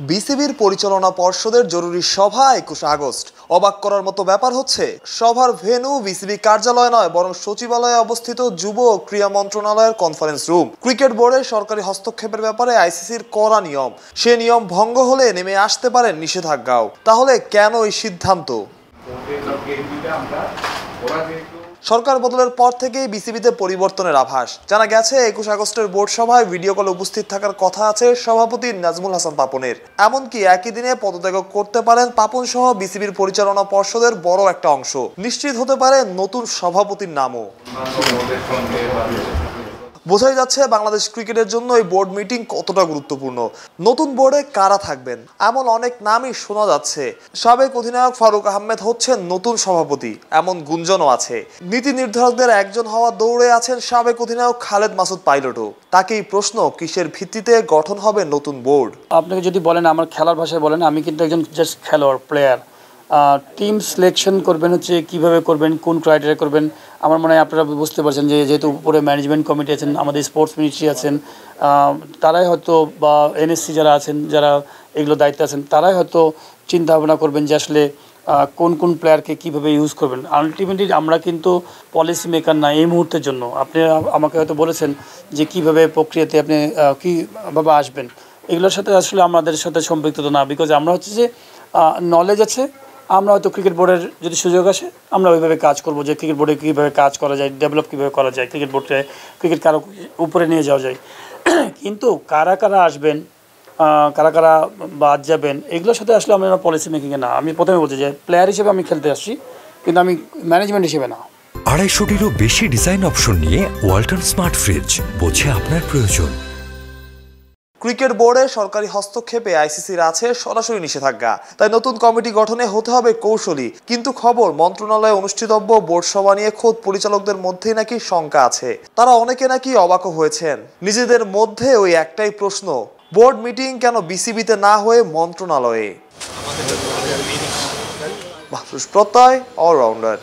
বিসিবির পরিচালনা পর্ষদের জরুরি সভা ২১ আগস্ট। অবাক করার মতো ব্যাপার হচ্ছে, সভার ভেন্যু বিসিবি কার্যালয় নয়, বরং সচিবালয়ে অবস্থিত যুব ও ক্রীড়া মন্ত্রণালয়ের কনফারেন্স রুম। ক্রিকেট বোর্ডের সরকারি হস্তক্ষেপের ব্যাপারে আইসিসির কড়া নিয়ম, সে নিয়ম ভঙ্গ হলে নেমে আসতে পারেন নিষেধাজ্ঞাও। তাহলে কেন এই সিদ্ধান্ত? সরকার বদলের পর থেকেই বিসিবিতে পরিবর্তনের আভাস। জানা গেছে ২১ আগস্টের বোর্ড সভায় ভিডিও কলে উপস্থিত থাকার কথা আছে সভাপতি নাজমুল হাসান পাপনের। এমনকি একই দিনে পদত্যাগ করতে পারেন পাপন সহ বিসিবির পরিচালনা পর্ষদের বড় একটা অংশ। নিশ্চিত হতে পারে নতুন সভাপতির নামও। বোঝাই যাচ্ছে বাংলাদেশ ক্রিকেটের জন্য এই বোর্ড মিটিং কতটা গুরুত্বপূর্ণ। নতুন বোর্ডে কারা থাকবেন, এমন অনেক নামই শোনা যাচ্ছে। সাবেক অধিনায়ক ফারুক আহমেদ হচ্ছেন নতুন সভাপতি, এমন গুঞ্জনও আছে। নীতি নির্ধারকদের একজন হওয়া দৌড়ে আছেন সাবেক অধিনায়ক খালেদ মাসুদ পাইলটও। তাকেই প্রশ্ন, কিসের ভিত্তিতে গঠন হবে নতুন বোর্ড? আপনাকে যদি বলেন, আমার খেলার ভাষায় বলেন, আমি কিন্তু একজন জাস্ট খেলোয়াড়, প্লেয়ার। টিম সিলেকশন করবেন হচ্ছে কীভাবে করবেন, কোন ক্রাইটেরিয়া করবেন, আমার মনে হয় আপনারা বুঝতে পারছেন যে যেহেতু উপরে ম্যানেজমেন্ট কমিটি আছেন, আমাদের স্পোর্টস মিনিস্ট্রি আছেন, তারাই হয়তো, বা এনএসসি যারা আছেন, যারা এগুলো দায়িত্বে আছেন, তারাই হয়তো চিন্তা ভাবনা করবেন যে আসলে কোন কোন প্লেয়ারকে কীভাবে ইউজ করবেন। আলটিমেটলি আমরা কিন্তু পলিসি মেকার না এই মুহূর্তের জন্য। আপনি আমাকে হয়তো বলেছেন যে কীভাবে প্রক্রিয়াতে আপনি কীভাবে আসবেন, এগুলোর সাথে আসলে আমাদের সাথে সম্পৃক্ত না। বিকজ আমরা হচ্ছে যে নলেজ আছে, আমরা হয়তো ক্রিকেট বোর্ডের যদি সুযোগ আসে আমরা ওইভাবে কাজ করবো, যে ক্রিকেট বোর্ডে কীভাবে কাজ করা যায়, ডেভেলপ কীভাবে করা যায়, ক্রিকেট বোর্ডে ক্রিকেট কারো উপরে নিয়ে যাওয়া যায়। কিন্তু কারা কারা আসবেন, কারা কারা বাদ যাবেন, এগুলোর সাথে আসলে আমরা পলিসি মেকিংয়ে না। আমি প্রথমে বলছি যে প্লেয়ার হিসেবে আমি খেলতে আসছি, কিন্তু আমি ম্যানেজমেন্ট হিসেবে না। ২৫০টিরও বেশি ডিজাইন অপশন নিয়ে ওয়ালটন স্মার্ট ফ্রিজ, বোঝে আপনার প্রয়োজন। ক্রিকেট বোর্ডে সরকারি হস্তক্ষেপে আইসিসির আছে সরাসরি নিষেধাজ্ঞা, তাই নতুন কমিটি গঠনে হতে হবে কৌশলী। কিন্তু খবর, মন্ত্রণালয়ে অনুষ্ঠিতব্য বোর্ড সভা নিয়ে খোদ পরিচালকদের মধ্যেই নাকি শঙ্কা আছে। তারা অনেকে নাকি অবাকও হয়েছেন। নিজেদের মধ্যে ওই একটাই প্রশ্ন, বোর্ড মিটিং কেন বিসিবিতে না হয়ে মন্ত্রণালয়ে? মাহফুজ প্রত্যয়, অলরাউন্ডার।